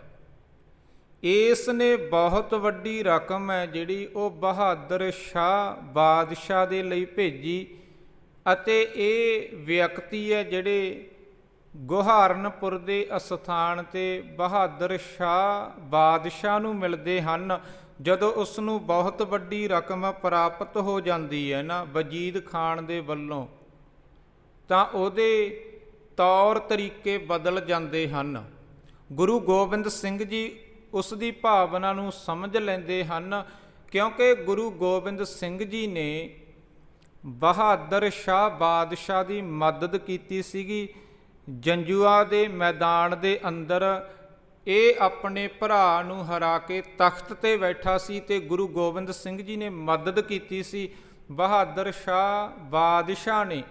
ਇਸ ਨੇ ਬਹੁਤ ਵੱਡੀ ਰਕਮ ਹੈ ਜਿਹੜੀ ਉਹ ਬਹਾਦਰ ਸ਼ਾਹ ਬਾਦਸ਼ਾਹ ਦੇ ਲਈ ਭੇਜੀ, ਅਤੇ ਇਹ ਵਿਅਕਤੀ ਹੈ ਜਿਹੜੇ ਗੁਹਾਰਨਪੁਰ ਦੇ ਅਸਥਾਨ 'ਤੇ ਬਹਾਦਰ ਸ਼ਾਹ ਬਾਦਸ਼ਾਹ ਨੂੰ ਮਿਲਦੇ ਹਨ। ਜਦੋਂ ਉਸ ਨੂੰ ਬਹੁਤ ਵੱਡੀ ਰਕਮ ਪ੍ਰਾਪਤ ਹੋ ਜਾਂਦੀ ਹੈ ਨਾ ਵਜੀਦ ਖਾਨ ਦੇ ਵੱਲੋਂ, ਤਾਂ ਉਹਦੇ ਤੌਰ ਤਰੀਕੇ ਬਦਲ ਜਾਂਦੇ ਹਨ। ਗੁਰੂ ਗੋਬਿੰਦ ਸਿੰਘ ਜੀ ਉਸ ਦੀ ਭਾਵਨਾ ਨੂੰ ਸਮਝ ਲੈਂਦੇ ਹਨ, ਕਿਉਂਕਿ ਗੁਰੂ ਗੋਬਿੰਦ ਸਿੰਘ ਜੀ ਨੇ ਬਹਾਦਰ ਸ਼ਾਹ ਬਾਦਸ਼ਾਹ ਦੀ ਮਦਦ ਕੀਤੀ ਸੀਗੀ। ਜੰਜੂਆ ਦੇ ਮੈਦਾਨ ਦੇ ਅੰਦਰ ਇਹ ਆਪਣੇ ਭਰਾ ਨੂੰ ਹਰਾ ਕੇ ਤਖਤ 'ਤੇ ਬੈਠਾ ਸੀ ਅਤੇ ਗੁਰੂ ਗੋਬਿੰਦ ਸਿੰਘ ਜੀ ਨੇ ਮਦਦ ਕੀਤੀ ਸੀ। ਬਹਾਦਰ ਸ਼ਾਹ ਬਾਦਸ਼ਾਹ ਨੇ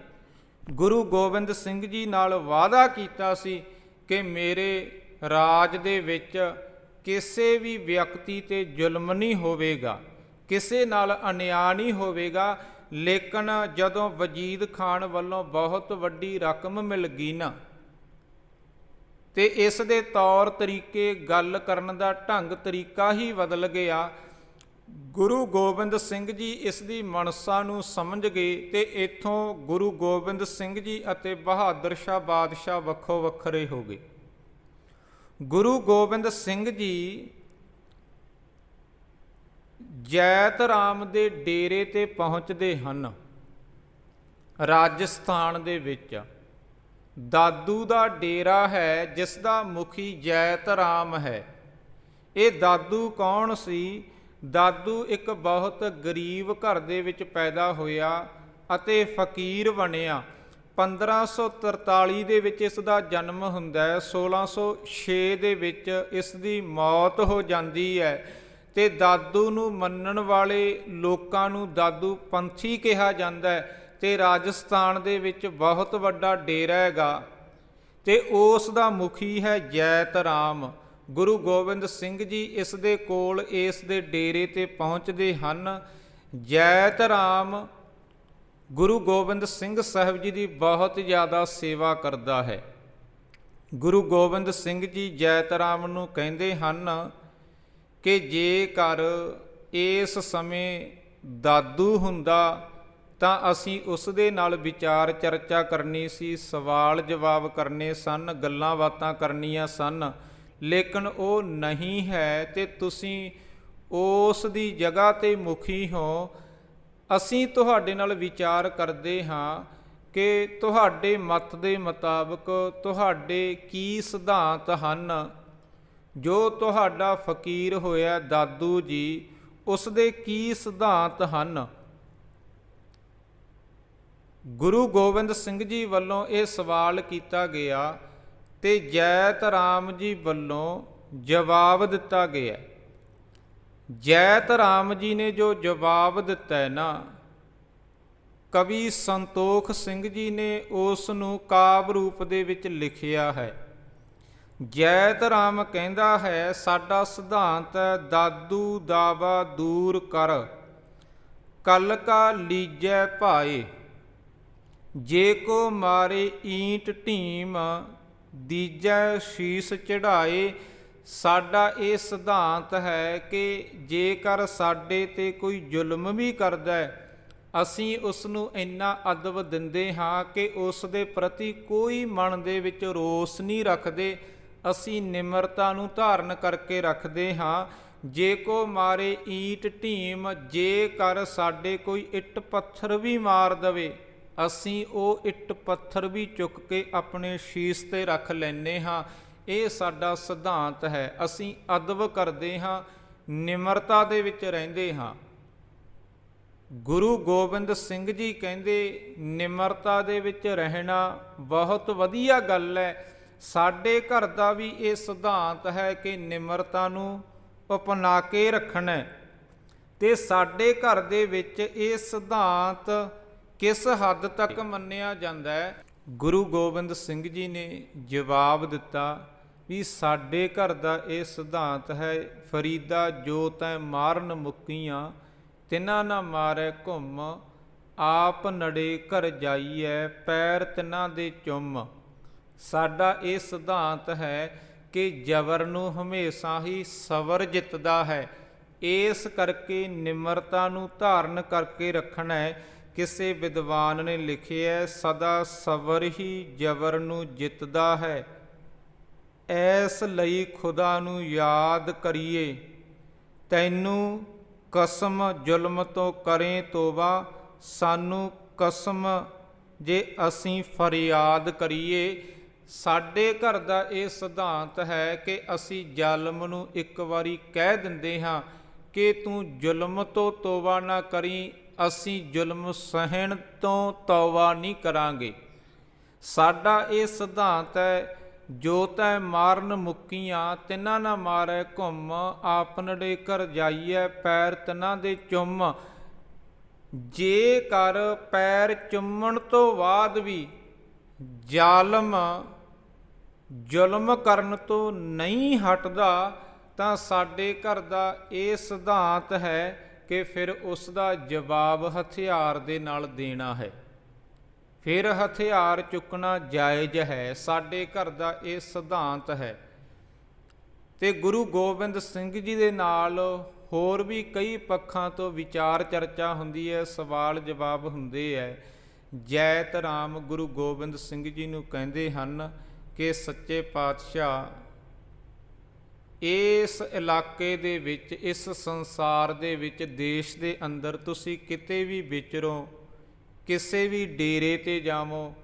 ਗੁਰੂ ਗੋਬਿੰਦ ਸਿੰਘ ਜੀ ਨਾਲ ਵਾਅਦਾ ਕੀਤਾ ਸੀ ਕਿ ਮੇਰੇ ਰਾਜ ਦੇ ਵਿੱਚ ਕਿਸੇ ਵੀ ਵਿਅਕਤੀ 'ਤੇ ਜ਼ੁਲਮ ਨਹੀਂ ਹੋਵੇਗਾ, ਕਿਸੇ ਨਾਲ ਅਨਿਆਂ ਨਹੀਂ ਹੋਵੇਗਾ। ਲੇਕਿਨ ਜਦੋਂ ਵਜੀਦ ਖਾਨ ਵੱਲੋਂ ਬਹੁਤ ਵੱਡੀ ਰਕਮ ਮਿਲ ਗਈ ਨਾ, ਤੇ ਇਸ ਦੇ ਤੌਰ ਤਰੀਕੇ, ਗੱਲ ਕਰਨ ਦਾ ਢੰਗ ਤਰੀਕਾ ਹੀ ਬਦਲ ਗਿਆ। ਗੁਰੂ ਗੋਬਿੰਦ ਸਿੰਘ ਜੀ ਇਸ ਦੀ ਮਨਸਾ ਨੂੰ ਸਮਝ ਗਏ ਅਤੇ ਇੱਥੋਂ ਗੁਰੂ ਗੋਬਿੰਦ ਸਿੰਘ ਜੀ ਅਤੇ ਬਹਾਦਰ ਸ਼ਾਹ ਬਾਦਸ਼ਾਹ ਵੱਖੋ ਵੱਖਰੇ ਹੋ ਗਏ। ਗੁਰੂ ਗੋਬਿੰਦ ਸਿੰਘ ਜੀ ਜੈਤ ਰਾਮ ਦੇ ਡੇਰੇ 'ਤੇ ਪਹੁੰਚਦੇ ਹਨ। ਰਾਜਸਥਾਨ ਦੇ ਵਿੱਚ ਦਾਦੂ ਦਾ ਡੇਰਾ ਹੈ, ਜਿਸ ਦਾ ਮੁਖੀ ਜੈਤ ਰਾਮ ਹੈ। ਇਹ ਦਾਦੂ ਕੌਣ ਸੀ? ਦਾਦੂ ਇੱਕ ਬਹੁਤ ਗਰੀਬ ਘਰ ਦੇ ਵਿੱਚ ਪੈਦਾ ਹੋਇਆ ਅਤੇ ਫਕੀਰ ਬਣਿਆ। 1543 ਦੇ ਵਿੱਚ ਇਸ ਦਾ ਜਨਮ ਹੁੰਦਾ ਹੈ। 1606 ਦੇ ਵਿੱਚ ਇਸ ਦੀ ਮੌਤ ਹੋ ਜਾਂਦੀ ਹੈ ਅਤੇ ਦਾਦੂ ਨੂੰ ਮੰਨਣ ਵਾਲੇ ਲੋਕਾਂ ਨੂੰ ਦਾਦੂ ਪੰਥੀ ਕਿਹਾ ਜਾਂਦਾ ਹੈ। ਅਤੇ ਰਾਜਸਥਾਨ ਦੇ ਵਿੱਚ ਬਹੁਤ ਵੱਡਾ ਡੇਰਾ ਹੈਗਾ ਅਤੇ ਉਸ ਦਾ ਮੁਖੀ ਹੈ ਜੈਤ ਰਾਮ। ਗੁਰੂ ਗੋਬਿੰਦ ਸਿੰਘ ਜੀ ਇਸ ਦੇ ਕੋਲ, ਇਸ ਦੇ ਡੇਰੇ 'ਤੇ ਪਹੁੰਚਦੇ ਹਨ। ਜੈਤ ਰਾਮ ਗੁਰੂ ਗੋਬਿੰਦ ਸਿੰਘ ਸਾਹਿਬ ਜੀ ਦੀ ਬਹੁਤ ਜ਼ਿਆਦਾ ਸੇਵਾ ਕਰਦਾ ਹੈ। ਗੁਰੂ ਗੋਬਿੰਦ ਸਿੰਘ ਜੀ ਜੈਤ ਰਾਮ ਨੂੰ ਕਹਿੰਦੇ ਹਨ ਕਿ ਜੇਕਰ ਇਸ ਸਮੇਂ ਦਾਦੂ ਹੁੰਦਾ ਤਾਂ ਅਸੀਂ ਉਸ ਦੇ ਨਾਲ ਵਿਚਾਰ ਚਰਚਾ ਕਰਨੀ ਸੀ, ਸਵਾਲ ਜਵਾਬ ਕਰਨੇ ਸਨ, ਗੱਲਾਂ ਬਾਤਾਂ ਕਰਨੀਆਂ ਸਨ, ਲੇਕਿਨ ਉਹ ਨਹੀਂ ਹੈ ਅਤੇ ਤੁਸੀਂ ਉਸ ਦੀ ਜਗ੍ਹਾ 'ਤੇ ਮੁਖੀ ਹੋ। ਅਸੀਂ ਤੁਹਾਡੇ ਨਾਲ ਵਿਚਾਰ ਕਰਦੇ ਹਾਂ ਕਿ ਤੁਹਾਡੇ ਮਤ ਦੇ ਮੁਤਾਬਕ ਤੁਹਾਡੇ ਕੀ ਸਿਧਾਂਤ ਹਨ। ਜੋ ਤੁਹਾਡਾ ਫਕੀਰ ਹੋਇਆ ਦਾਦੂ ਜੀ, ਉਸ ਦੇ ਕੀ ਸਿਧਾਂਤ ਹਨ? ਗੁਰੂ ਗੋਬਿੰਦ ਸਿੰਘ ਜੀ ਵੱਲੋਂ ਇਹ ਸਵਾਲ ਕੀਤਾ ਗਿਆ ਅਤੇ ਜੈਤ ਰਾਮ ਜੀ ਵੱਲੋਂ ਜਵਾਬ ਦਿੱਤਾ ਗਿਆ। ਜੈਤ ਰਾਮ ਜੀ ਨੇ ਜੋ ਜਵਾਬ ਦਿੱਤਾ ਹੈ ਨਾ, ਕਵੀ ਸੰਤੋਖ ਸਿੰਘ ਜੀ ਨੇ ਉਸ ਨੂੰ ਕਾਵਿ ਰੂਪ ਦੇ ਵਿੱਚ ਲਿਖਿਆ ਹੈ। ਜੈਤ ਰਾਮ ਕਹਿੰਦਾ ਹੈ, ਸਾਡਾ ਸਿਧਾਂਤ ਹੈ ਦਾਦੂ ਦਾਵਾ ਦੂਰ ਕਰ, ਕਲ ਕਾ ਲੀਜੈ ਭਾਏ, ਜੇ ਕੋ ਮਾਰੇ ਈਂਟ ਢੀਮ, ਦੀਜੈ ਸ਼ੀਸ ਚੜਾਏ। ਸਾਡਾ ਇਹ ਸਿਧਾਂਤ ਹੈ ਕਿ ਜੇਕਰ ਸਾਡੇ 'ਤੇ ਕੋਈ ਜ਼ੁਲਮ ਵੀ ਕਰਦਾ ਹੈ, ਅਸੀਂ ਉਸ ਨੂੰ ਇੰਨਾ ਅਦਬ ਦਿੰਦੇ ਹਾਂ ਕਿ ਉਸ ਦੇ ਪ੍ਰਤੀ ਕੋਈ ਮਨ ਦੇ ਵਿੱਚ ਰੋਸ ਨਹੀਂ ਰੱਖਦੇ। ਅਸੀਂ ਨਿਮਰਤਾ ਨੂੰ ਧਾਰਨ ਕਰਕੇ ਰੱਖਦੇ ਹਾਂ। ਜੇ ਕੋ ਮਾਰੇ ਈਂਟ ਢੀਮ, ਜੇਕਰ ਸਾਡੇ ਕੋਈ ਇੱਟ ਪੱਥਰ ਵੀ ਮਾਰ ਦਵੇ, ਅਸੀਂ ਉਹ ਇੱਟ ਪੱਥਰ ਵੀ ਚੁੱਕ ਕੇ ਆਪਣੇ ਸ਼ੀਸ਼ 'ਤੇ ਰੱਖ ਲੈਂਦੇ ਹਾਂ। ਇਹ ਸਾਡਾ ਸਿਧਾਂਤ ਹੈ। ਅਸੀਂ ਅਦਬ ਕਰਦੇ ਹਾਂ, ਨਿਮਰਤਾ ਦੇ ਵਿੱਚ ਰਹਿੰਦੇ ਹਾਂ। ਗੁਰੂ ਗੋਬਿੰਦ ਸਿੰਘ ਜੀ ਕਹਿੰਦੇ ਨਿਮਰਤਾ ਦੇ ਵਿੱਚ ਰਹਿਣਾ ਬਹੁਤ ਵਧੀਆ ਗੱਲ ਹੈ। ਸਾਡੇ ਘਰ ਦਾ ਵੀ ਇਹ ਸਿਧਾਂਤ ਹੈ ਕਿ ਨਿਮਰਤਾ ਨੂੰ ਅਪਣਾ ਕੇ ਰੱਖਣਾ, ਅਤੇ ਸਾਡੇ ਘਰ ਦੇ ਵਿੱਚ ਇਹ ਸਿਧਾਂਤ ਕਿਸ ਹੱਦ ਤੱਕ ਮੰਨਿਆ ਜਾਂਦਾ ਹੈ? ਗੁਰੂ ਗੋਬਿੰਦ ਸਿੰਘ ਜੀ ਨੇ ਜਵਾਬ ਦਿੱਤਾ ਵੀ ਸਾਡੇ ਘਰ ਦਾ ਇਹ ਸਿਧਾਂਤ ਹੈ, ਫਰੀਦਾ ਜੋ ਤੈਂ ਮਾਰਨ ਮੁੱਕੀਆਂ, ਤਿਨਾ ਨਾ ਮਾਰੈ ਘੁੰਮ, ਆਪ ਨੜੇ ਘਰ ਜਾਈਐ, ਪੈਰ ਤਿਨਾਂ ਦੇ ਚੁੰਮ। ਸਾਡਾ ਇਹ ਸਿਧਾਂਤ ਹੈ ਕਿ ਜ਼ਬਰ ਨੂੰ ਹਮੇਸ਼ਾ ਹੀ ਸਬਰ ਜਿੱਤਦਾ ਹੈ। ਇਸ ਕਰਕੇ ਨਿਮਰਤਾ ਨੂੰ ਧਾਰਨ ਕਰਕੇ ਰੱਖਣਾ ਹੈ। ਕਿਸੇ ਵਿਦਵਾਨ ਨੇ ਲਿਖਿਆ, ਸਦਾ ਸਬਰ ਹੀ ਜ਼ਬਰ ਨੂੰ ਜਿੱਤਦਾ ਹੈ। ਐਸ ਲਈ ਖੁਦਾ ਨੂੰ ਯਾਦ ਕਰੀਏ, ਤੈਨੂੰ ਕਸਮ ਜ਼ੁਲਮ ਤੋਂ ਕਰੇ ਤੋਬਾ, ਸਾਨੂੰ ਕਸਮ ਜੇ ਅਸੀਂ ਫਰਿਆਦ ਕਰੀਏ। ਸਾਡੇ ਘਰ ਦਾ ਇਹ ਸਿਧਾਂਤ ਹੈ ਕਿ ਅਸੀਂ ਜ਼ਾਲਮ ਨੂੰ ਇੱਕ ਵਾਰੀ ਕਹਿ ਦਿੰਦੇ ਹਾਂ ਕਿ ਤੂੰ ਜ਼ੁਲਮ ਤੋਂ ਤੋਬਾ ਨਾ ਕਰੀ, ਅਸੀਂ ਜ਼ੁਲਮ ਸਹਿਣ ਤੋਂ ਤੌਬਾ ਨਹੀਂ ਕਰਾਂਗੇ। ਸਾਡਾ ਇਹ ਸਿਧਾਂਤ ਹੈ, ਜੋ ਤੈ ਮਾਰਨ ਮੁੱਕੀਆਂ, ਤਿਨਾਂ ਨਾ ਮਾਰੈ ਘੁੰਮ, ਆਪਨੜੇ ਘਰ ਜਾਈਐ, ਪੈਰ ਤਿਨਾਂ ਦੇ ਚੁੰਮ। ਜੇਕਰ ਪੈਰ ਚੁੰਮਣ ਤੋਂ ਬਾਅਦ ਵੀ ਜ਼ਾਲਮ ਜ਼ੁਲਮ ਕਰਨ ਤੋਂ ਨਹੀਂ ਹਟਦਾ, ਤਾਂ ਸਾਡੇ ਘਰ ਦਾ ਇਹ ਸਿਧਾਂਤ ਹੈ ਕਿ ਫਿਰ ਉਸ ਦਾ ਜਵਾਬ ਹਥਿਆਰ ਦੇ ਨਾਲ ਦੇਣਾ ਹੈ। ਫਿਰ ਹਥਿਆਰ ਚੁੱਕਣਾ ਜਾਇਜ਼ ਹੈ। ਸਾਡੇ ਘਰ ਦਾ ਇਹ ਸਿਧਾਂਤ ਹੈ। ਤੇ ਗੁਰੂ ਗੋਬਿੰਦ ਸਿੰਘ ਜੀ ਦੇ ਨਾਲ ਹੋਰ ਵੀ ਕਈ ਪੱਖਾਂ ਤੋਂ ਵਿਚਾਰ ਚਰਚਾ ਹੁੰਦੀ ਹੈ, ਸਵਾਲ ਜਵਾਬ ਹੁੰਦੇ ਹੈ। ਜੈਤ ਰਾਮ ਗੁਰੂ ਗੋਬਿੰਦ ਸਿੰਘ ਜੀ ਨੂੰ ਕਹਿੰਦੇ ਹਨ ਕਿ ਸੱਚੇ ਪਾਤਸ਼ਾਹ, ਇਸ ਇਲਾਕੇ ਦੇ ਵਿੱਚ, ਇਸ ਸੰਸਾਰ ਦੇ ਵਿੱਚ, ਦੇਸ਼ ਦੇ ਅੰਦਰ ਤੁਸੀਂ ਕਿਤੇ ਵੀ ਵਿਚਰੋ, ਕਿਸੇ ਵੀ ਡੇਰੇ 'ਤੇ ਜਾਵੋ,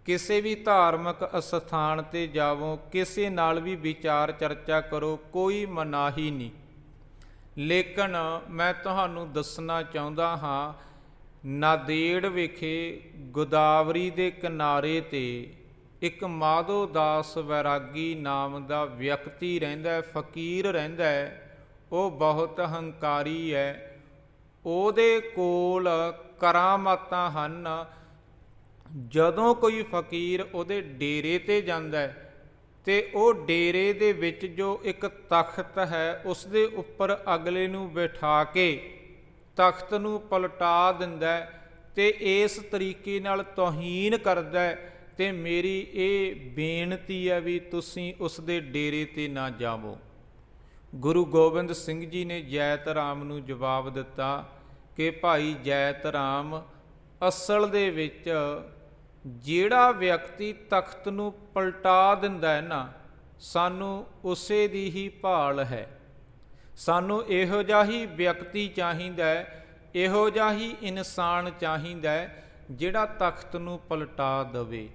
ਕਿਸੇ ਵੀ ਧਾਰਮਿਕ ਅਸਥਾਨ 'ਤੇ ਜਾਵੋ, ਕਿਸੇ ਨਾਲ ਵੀ ਵਿਚਾਰ ਚਰਚਾ ਕਰੋ, ਕੋਈ ਮਨਾਹੀ ਨਹੀਂ। ਲੇਕਿਨ ਮੈਂ ਤੁਹਾਨੂੰ ਦੱਸਣਾ ਚਾਹੁੰਦਾ ਹਾਂ, ਨਾਂਦੇੜ ਵਿਖੇ ਗੋਦਾਵਰੀ ਦੇ ਕਿਨਾਰੇ 'ਤੇ ਇੱਕ ਮਾਧੋ ਦਾਸ ਵੈਰਾਗੀ ਨਾਮ ਦਾ ਵਿਅਕਤੀ ਰਹਿੰਦਾ ਹੈ, ਫਕੀਰ ਰਹਿੰਦਾ ਹੈ। ਉਹ ਬਹੁਤ ਹੰਕਾਰੀ ਹੈ। ਉਹਦੇ ਕੋਲ ਕਰਾਮਾਤਾਂ ਹਨ। ਜਦੋਂ ਕੋਈ ਫਕੀਰ ਉਹਦੇ ਡੇਰੇ 'ਤੇ ਜਾਂਦਾ ਹੈ ਤੇ ਉਹ ਡੇਰੇ ਦੇ ਵਿੱਚ ਜੋ ਇੱਕ ਤਖਤ ਹੈ, ਉਸ ਦੇ ਉੱਪਰ ਅਗਲੇ ਨੂੰ ਬਿਠਾ ਕੇ ਤਖਤ ਨੂੰ ਪਲਟਾ ਦਿੰਦਾ ਤੇ ਇਸ ਤਰੀਕੇ ਨਾਲ ਤੋਹੀਨ ਕਰਦਾ। ਤੇ ਮੇਰੀ ਇਹ ਬੇਨਤੀ ਹੈ ਵੀ ਤੁਸੀਂ ਉਸ ਦੇ ਡੇਰੇ 'ਤੇ ਨਾ ਜਾਵੋ। ਗੁਰੂ ਗੋਬਿੰਦ ਸਿੰਘ ਜੀ ਨੇ ਜੈਤ ਰਾਮ ਨੂੰ ਜਵਾਬ ਦਿੱਤਾ ਕਿ ਭਾਈ ਜੈਤ ਰਾਮ, ਅਸਲ ਦੇ ਵਿੱਚ ਜਿਹੜਾ ਵਿਅਕਤੀ ਤਖਤ ਨੂੰ ਪਲਟਾ ਦਿੰਦਾ ਹੈ ਨਾ, ਸਾਨੂੰ ਉਸੇ ਦੀ ਹੀ ਭਾਲ ਹੈ। ਸਾਨੂੰ ਇਹੋ ਜਿਹਾ ਹੀ ਵਿਅਕਤੀ ਚਾਹੀਦਾ ਹੈ, ਇਹੋ ਜਿਹਾ ਹੀ ਇਨਸਾਨ ਚਾਹੀਦਾ ਹੈ ਜਿਹੜਾ ਤਖਤ ਨੂੰ ਪਲਟਾ ਦੇਵੇ।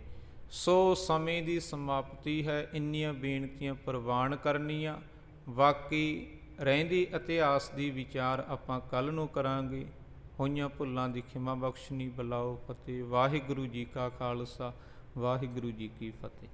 ਸੋ ਸਮੇਂ ਦੀ ਸਮਾਪਤੀ ਹੈ। ਇੰਨੀਆਂ ਬੇਨਤੀਆਂ ਪ੍ਰਵਾਨ ਕਰਨੀਆਂ। ਬਾਕੀ ਰਹਿੰਦੀ ਇਤਿਹਾਸ ਦੀ ਵਿਚਾਰ ਆਪਾਂ ਕੱਲ੍ਹ ਨੂੰ ਕਰਾਂਗੇ। ਹੋਈਆਂ ਭੁੱਲਾਂ ਦੀ ਖਿਮਾ ਬਖਸ਼ਣੀ। ਬੁਲਾਓ ਫਤਿਹ। ਵਾਹਿਗੁਰੂ ਜੀ ਕਾ ਖਾਲਸਾ, ਵਾਹਿਗੁਰੂ ਜੀ ਕੀ ਫਤਿਹ।